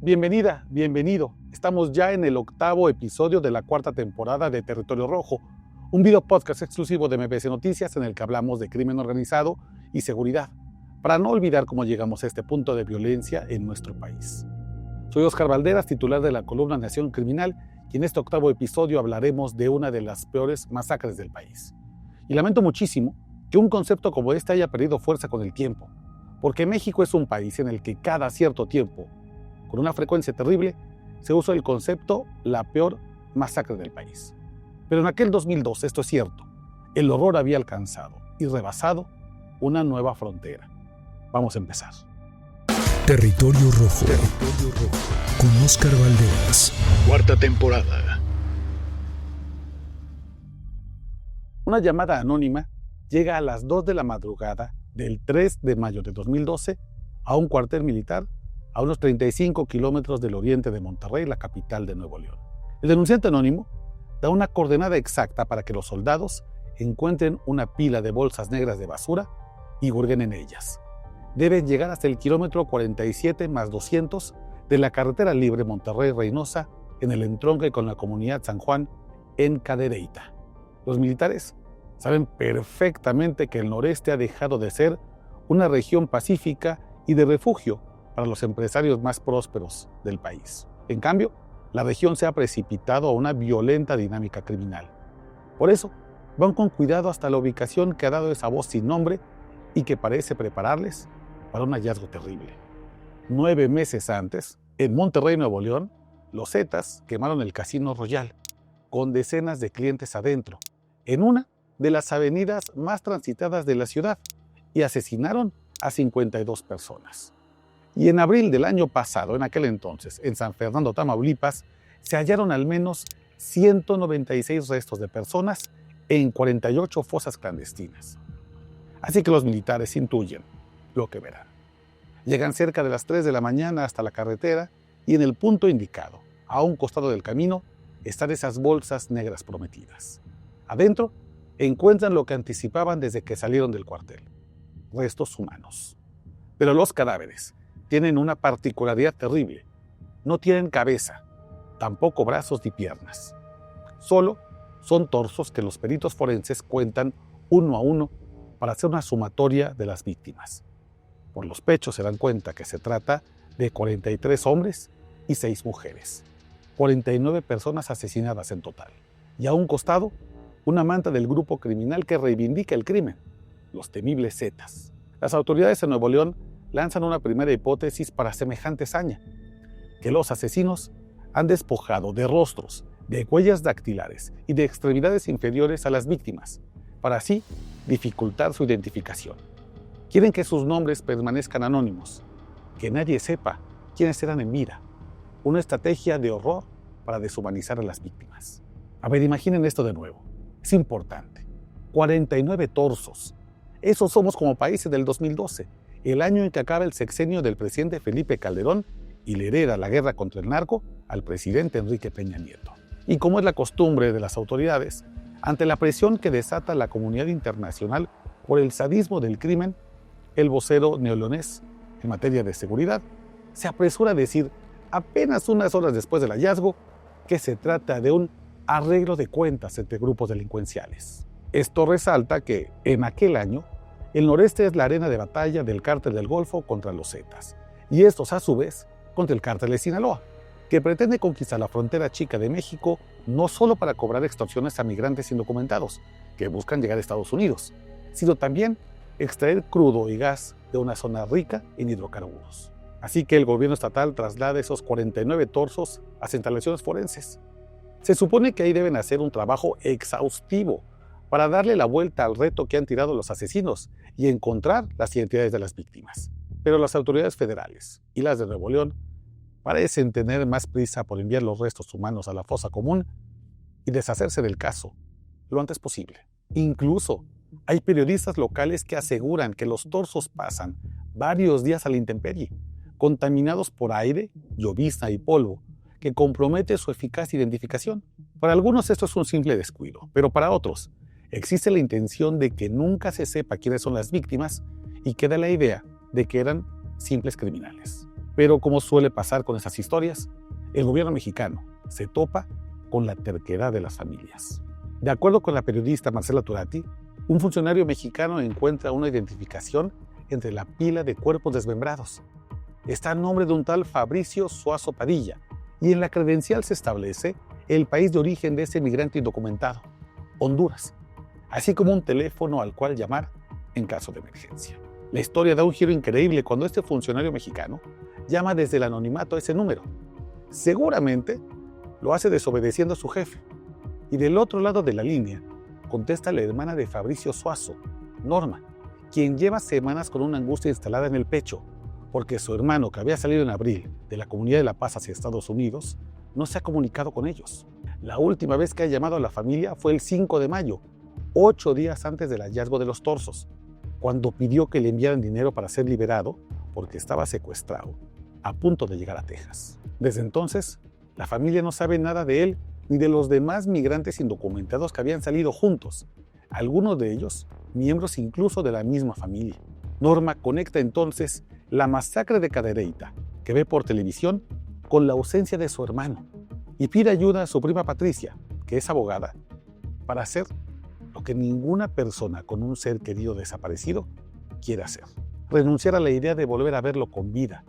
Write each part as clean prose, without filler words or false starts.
Bienvenida, bienvenido. Estamos ya en el 8º episodio de la 4ª temporada de Territorio Rojo, un video podcast exclusivo de MBS Noticias en el que hablamos de crimen organizado y seguridad, para no olvidar cómo llegamos a este punto de violencia en nuestro país. Soy Oscar Valderas, titular de la columna Nación Criminal, y en este 8º episodio hablaremos de una de las peores masacres del país. Y lamento muchísimo que un concepto como este haya perdido fuerza con el tiempo, porque México es un país en el que cada cierto tiempo, con una frecuencia terrible, se usa el concepto la peor masacre del país. Pero en aquel 2002, esto es cierto, el horror había alcanzado y rebasado una nueva frontera. Vamos a empezar. Territorio Rojo, con Oscar Valderas. 4ª temporada. Una llamada anónima llega a las 2 de la madrugada del 3 de mayo de 2012 a un cuartel militar a unos 35 kilómetros del oriente de Monterrey, la capital de Nuevo León. El denunciante anónimo da una coordenada exacta para que los soldados encuentren una pila de bolsas negras de basura y hurguen en ellas. Deben llegar hasta el kilómetro 47 más 200 de la carretera libre Monterrey-Reynosa en el entronque con la comunidad San Juan en Cadereyta. Los militares saben perfectamente que el noreste ha dejado de ser una región pacífica y de refugio para los empresarios más prósperos del país. En cambio, la región se ha precipitado a una violenta dinámica criminal. Por eso, van con cuidado hasta la ubicación que ha dado esa voz sin nombre y que parece prepararles para un hallazgo terrible. 9 meses antes, en Monterrey, Nuevo León, los Zetas quemaron el Casino Royal, con decenas de clientes adentro, en una de las avenidas más transitadas de la ciudad, y asesinaron a 52 personas. Y en abril del año pasado, en aquel entonces, en San Fernando, Tamaulipas, se hallaron al menos 196 restos de personas en 48 fosas clandestinas. Así que los militares intuyen lo que verán. Llegan cerca de las 3 de la mañana hasta la carretera y en el punto indicado, a un costado del camino, están esas bolsas negras prometidas. Adentro, encuentran lo que anticipaban desde que salieron del cuartel: restos humanos. Pero los cadáveres tienen una particularidad terrible. No tienen cabeza, tampoco brazos ni piernas. Solo son torsos que los peritos forenses cuentan uno a uno para hacer una sumatoria de las víctimas. Por los pechos se dan cuenta que se trata de 43 hombres y 6 mujeres. 49 personas asesinadas en total. Y a un costado, una manta del grupo criminal que reivindica el crimen, los temibles Zetas. Las autoridades en Nuevo León lanzan una primera hipótesis para semejante hazaña: que los asesinos han despojado de rostros, de huellas dactilares y de extremidades inferiores a las víctimas, para así dificultar su identificación. Quieren que sus nombres permanezcan anónimos, que nadie sepa quiénes eran en vida. Una estrategia de horror para deshumanizar a las víctimas. A ver, imaginen esto de nuevo. Es importante. 49 torsos. Esos somos como país del 2012. El año en que acaba el sexenio del presidente Felipe Calderón y le hereda la guerra contra el narco al presidente Enrique Peña Nieto. Y como es la costumbre de las autoridades, ante la presión que desata la comunidad internacional por el sadismo del crimen, el vocero neoleonés en materia de seguridad se apresura a decir, apenas unas horas después del hallazgo, que se trata de un arreglo de cuentas entre grupos delincuenciales. Esto resalta que, en aquel año, el noreste es la arena de batalla del Cártel del Golfo contra los Zetas, y estos a su vez contra el Cártel de Sinaloa, que pretende conquistar la frontera chica de México no solo para cobrar extorsiones a migrantes indocumentados que buscan llegar a Estados Unidos, sino también extraer crudo y gas de una zona rica en hidrocarburos. Así que el gobierno estatal traslada esos 49 torsos a instalaciones forenses. Se supone que ahí deben hacer un trabajo exhaustivo para darle la vuelta al reto que han tirado los asesinos y encontrar las identidades de las víctimas. Pero las autoridades federales y las de Nuevo León parecen tener más prisa por enviar los restos humanos a la fosa común y deshacerse del caso lo antes posible. Incluso hay periodistas locales que aseguran que los torsos pasan varios días a la intemperie, contaminados por aire, llovizna y polvo, que compromete su eficaz identificación. Para algunos esto es un simple descuido, pero para otros existe la intención de que nunca se sepa quiénes son las víctimas y queda la idea de que eran simples criminales. Pero como suele pasar con esas historias, el gobierno mexicano se topa con la terquedad de las familias. De acuerdo con la periodista Marcela Turati, un funcionario mexicano encuentra una identificación entre la pila de cuerpos desmembrados. Está a nombre de un tal Fabricio Suazo Padilla, y en la credencial se establece el país de origen de ese migrante indocumentado, Honduras, así como un teléfono al cual llamar en caso de emergencia. La historia da un giro increíble cuando este funcionario mexicano llama desde el anonimato a ese número. Seguramente lo hace desobedeciendo a su jefe. Y del otro lado de la línea contesta la hermana de Fabricio Suazo, Norma, quien lleva semanas con una angustia instalada en el pecho, porque su hermano, que había salido en abril de la Comunidad de La Paz hacia Estados Unidos, no se ha comunicado con ellos. La última vez que ha llamado a la familia fue el 5 de mayo, 8 días antes del hallazgo de los torsos, cuando pidió que le enviaran dinero para ser liberado porque estaba secuestrado, a punto de llegar a Texas. Desde entonces, la familia no sabe nada de él ni de los demás migrantes indocumentados que habían salido juntos, algunos de ellos miembros incluso de la misma familia. Norma conecta entonces la masacre de Cadereyta, que ve por televisión, con la ausencia de su hermano, y pide ayuda a su prima Patricia, que es abogada, para hacer lo que ninguna persona con un ser querido desaparecido quiere hacer: renunciar a la idea de volver a verlo con vida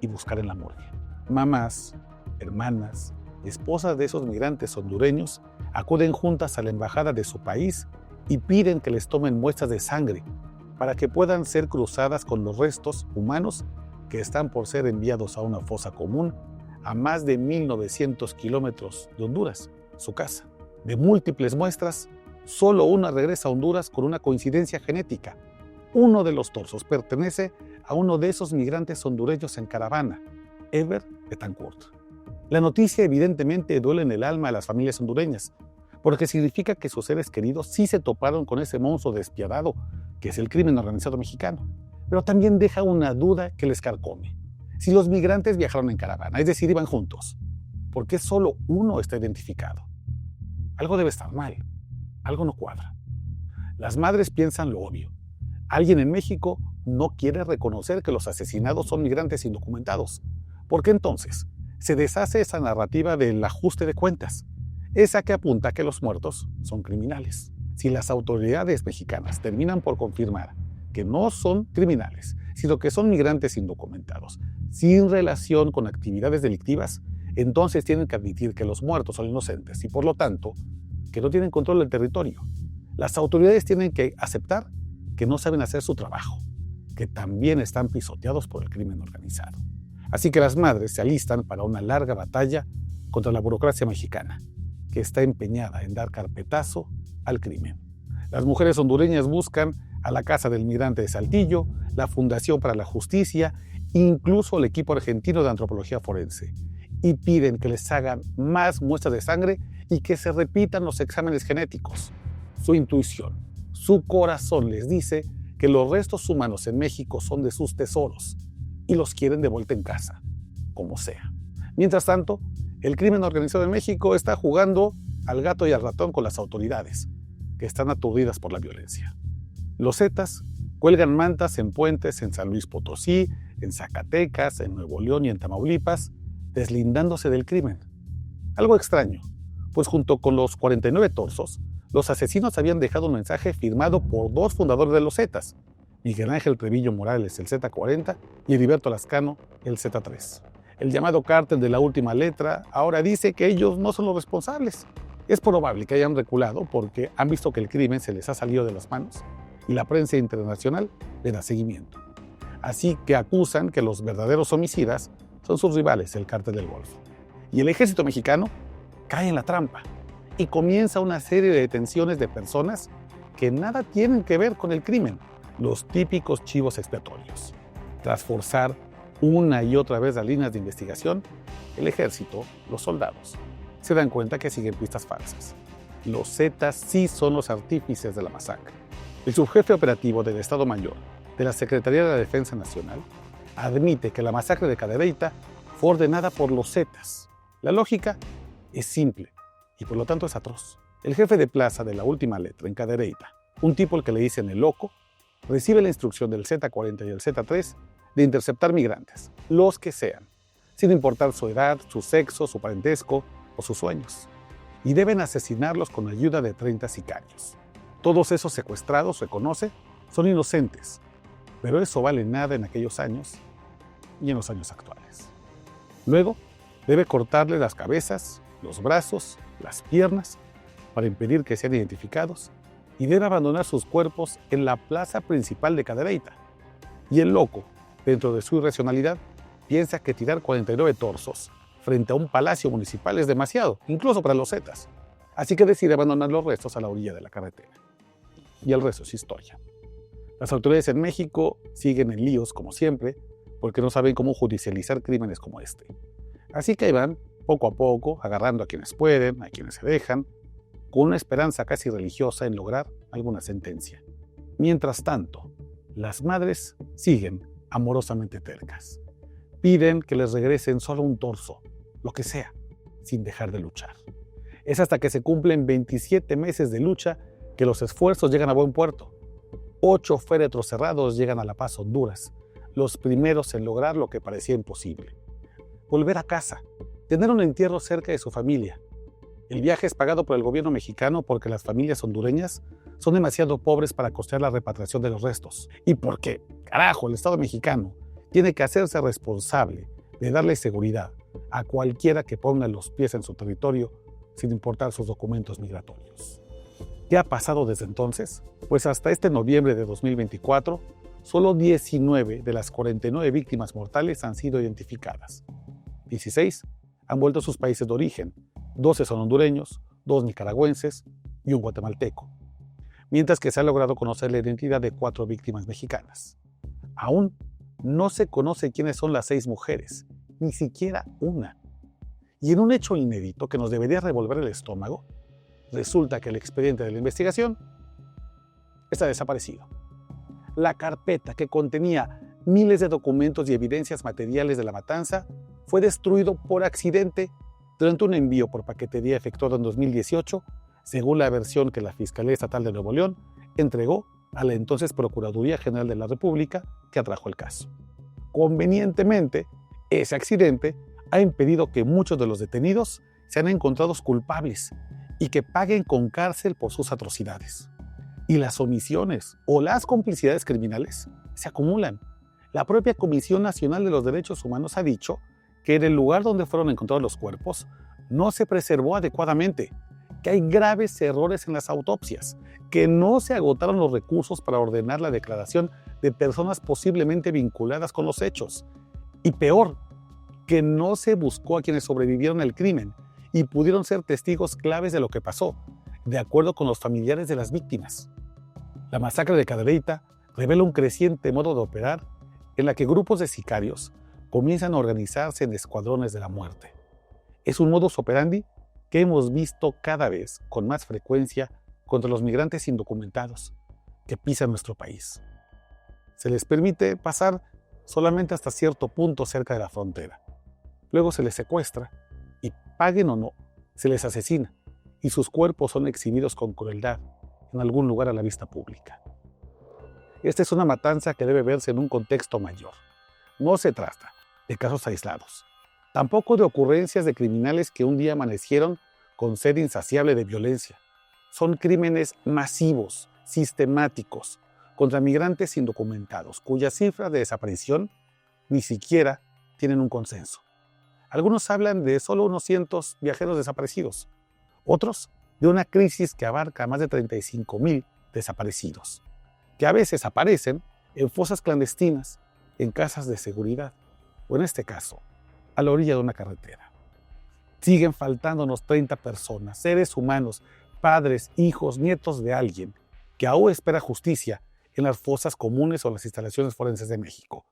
y buscar en la morgue. Mamás, hermanas, esposas de esos migrantes hondureños acuden juntas a la embajada de su país y piden que les tomen muestras de sangre para que puedan ser cruzadas con los restos humanos que están por ser enviados a una fosa común a más de 1.900 kilómetros de Honduras, su casa. De múltiples muestras, solo una regresa a Honduras con una coincidencia genética. Uno de los torsos pertenece a uno de esos migrantes hondureños en caravana, Ever Betancourt. La noticia evidentemente duele en el alma a las familias hondureñas, porque significa que sus seres queridos sí se toparon con ese monstruo despiadado que es el crimen organizado mexicano. Pero también deja una duda que les carcome. Si los migrantes viajaron en caravana, es decir, iban juntos, ¿por qué solo uno está identificado? Algo debe estar mal, algo no cuadra. Las madres piensan lo obvio. Alguien en México no quiere reconocer que los asesinados son migrantes indocumentados. ¿Por qué entonces se deshace esa narrativa del ajuste de cuentas? Esa que apunta a que los muertos son criminales. Si las autoridades mexicanas terminan por confirmar que no son criminales, sino que son migrantes indocumentados, sin relación con actividades delictivas, entonces tienen que admitir que los muertos son inocentes y, por lo tanto, que no tienen control del territorio. Las autoridades tienen que aceptar que no saben hacer su trabajo, que también están pisoteados por el crimen organizado. Así que las madres se alistan para una larga batalla contra la burocracia mexicana, que está empeñada en dar carpetazo al crimen. Las mujeres hondureñas buscan a la Casa del Migrante de Saltillo, la Fundación para la Justicia, incluso el equipo argentino de antropología forense, y piden que les hagan más muestras de sangre y que se repitan los exámenes genéticos. Su intuición, su corazón les dice que los restos humanos en México son de sus tesoros y los quieren de vuelta en casa, como sea. Mientras tanto, el crimen organizado en México está jugando al gato y al ratón con las autoridades, que están aturdidas por la violencia. Los Zetas cuelgan mantas en puentes en San Luis Potosí, en Zacatecas, en Nuevo León y en Tamaulipas, deslindándose del crimen. Algo extraño, pues junto con los 49 torsos, los asesinos habían dejado un mensaje firmado por dos fundadores de los Zetas, Miguel Ángel Treviño Morales, el Z40, y Heriberto Lascano, el Z3. El llamado cártel de la última letra ahora dice que ellos no son los responsables. Es probable que hayan reculado porque han visto que el crimen se les ha salido de las manos y la prensa internacional le da seguimiento. Así que acusan que los verdaderos homicidas son sus rivales, el Cártel del Golfo. Y el ejército mexicano cae en la trampa y comienza una serie de detenciones de personas que nada tienen que ver con el crimen, los típicos chivos expiatorios. Tras forzar una y otra vez las líneas de investigación, el ejército, los soldados, se dan cuenta que siguen pistas falsas. Los Zetas sí son los artífices de la masacre. El subjefe operativo del Estado Mayor de la Secretaría de la Defensa Nacional admite que la masacre de Cadereyta fue ordenada por los Zetas. La lógica es simple y por lo tanto es atroz. El jefe de plaza de la última letra en Cadereyta, un tipo al que le dicen el loco, recibe la instrucción del Z40 y el Z3 de de interceptar migrantes, los que sean, sin importar su edad, su sexo, su parentesco o sus sueños. Y deben asesinarlos con ayuda de 30 sicarios. Todos esos secuestrados, reconoce, son inocentes, pero eso vale nada en aquellos años y en los años actuales. Luego, debe cortarle las cabezas, los brazos, las piernas, para impedir que sean identificados, y debe abandonar sus cuerpos en la plaza principal de Cadereyta. Y el loco, dentro de su irracionalidad, piensa que tirar 49 torsos frente a un palacio municipal es demasiado, incluso para los zetas. Así que decide abandonar los restos a la orilla de la carretera. Y el resto es historia. Las autoridades en México siguen en líos, como siempre, porque no saben cómo judicializar crímenes como este. Así que van, poco a poco, agarrando a quienes pueden, a quienes se dejan, con una esperanza casi religiosa en lograr alguna sentencia. Mientras tanto, las madres siguen amorosamente tercas. Piden que les regresen solo un torso, lo que sea, sin dejar de luchar. Es hasta que se cumplen 27 meses de lucha que los esfuerzos llegan a buen puerto. 8 féretros cerrados llegan a La Paz, Honduras, los primeros en lograr lo que parecía imposible: volver a casa, tener un entierro cerca de su familia. El viaje es pagado por el gobierno mexicano porque las familias hondureñas son demasiado pobres para costear la repatriación de los restos. Y porque, carajo, el Estado mexicano tiene que hacerse responsable de darle seguridad a cualquiera que ponga los pies en su territorio sin importar sus documentos migratorios. ¿Qué ha pasado desde entonces? Pues hasta este noviembre de 2024, solo 19 de las 49 víctimas mortales han sido identificadas. 16 han vuelto a sus países de origen, 12 son hondureños, 2 nicaragüenses y un guatemalteco, mientras que se ha logrado conocer la identidad de 4 víctimas mexicanas. Aún no se conoce quiénes son las 6 mujeres, ni siquiera una. Y en un hecho inédito que nos debería revolver el estómago, resulta que el expediente de la investigación está desaparecido. La carpeta que contenía miles de documentos y evidencias materiales de la matanza fue destruido por accidente durante un envío por paquetería efectuado en 2018, según la versión que la Fiscalía Estatal de Nuevo León entregó a la entonces Procuraduría General de la República, que atrajo el caso. Convenientemente, ese accidente ha impedido que muchos de los detenidos sean encontrados culpables y que paguen con cárcel por sus atrocidades. Y las omisiones o las complicidades criminales se acumulan. La propia Comisión Nacional de los Derechos Humanos ha dicho que en el lugar donde fueron encontrados los cuerpos no se preservó adecuadamente, que hay graves errores en las autopsias, que no se agotaron los recursos para ordenar la declaración de personas posiblemente vinculadas con los hechos, y peor, que no se buscó a quienes sobrevivieron al crimen y pudieron ser testigos claves de lo que pasó, de acuerdo con los familiares de las víctimas. La masacre de Cadereyta revela un creciente modo de operar en la que grupos de sicarios comienzan a organizarse en escuadrones de la muerte. Es un modus operandi que hemos visto cada vez con más frecuencia contra los migrantes indocumentados que pisan nuestro país. Se les permite pasar solamente hasta cierto punto cerca de la frontera. Luego se les secuestra y, paguen o no, se les asesina y sus cuerpos son exhibidos con crueldad en algún lugar a la vista pública. Esta es una matanza que debe verse en un contexto mayor. No se trata de casos aislados, tampoco de ocurrencias de criminales que un día amanecieron con sed insaciable de violencia. Son crímenes masivos, sistemáticos, contra migrantes indocumentados, cuyas cifras de desaparición ni siquiera tienen un consenso. Algunos hablan de solo unos cientos viajeros desaparecidos, otros de una crisis que abarca a más de 35,000 desaparecidos, que a veces aparecen en fosas clandestinas, en casas de seguridad, o en este caso, a la orilla de una carretera. Siguen faltándonos 30 personas, seres humanos, padres, hijos, nietos de alguien, que aún espera justicia en las fosas comunes o las instalaciones forenses de México.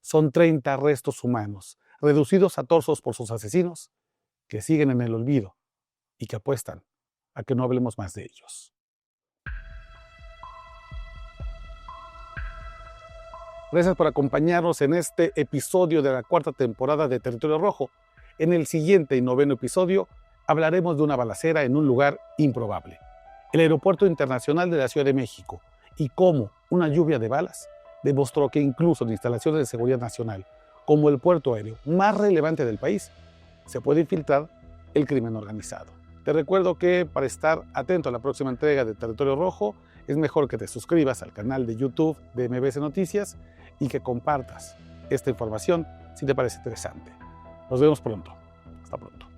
Son 30 restos humanos, reducidos a torsos por sus asesinos, que siguen en el olvido y que apuestan a que no hablemos más de ellos. Gracias por acompañarnos en este episodio de la 4ª temporada de Territorio Rojo. En el siguiente y 9º episodio hablaremos de una balacera en un lugar improbable, el Aeropuerto Internacional de la Ciudad de México, y cómo una lluvia de balas demostró que incluso en instalaciones de seguridad nacional, como el puerto aéreo más relevante del país, se puede infiltrar el crimen organizado. Te recuerdo que para estar atento a la próxima entrega de Territorio Rojo, es mejor que te suscribas al canal de YouTube de MBS Noticias y que compartas esta información si te parece interesante. Nos vemos pronto. Hasta pronto.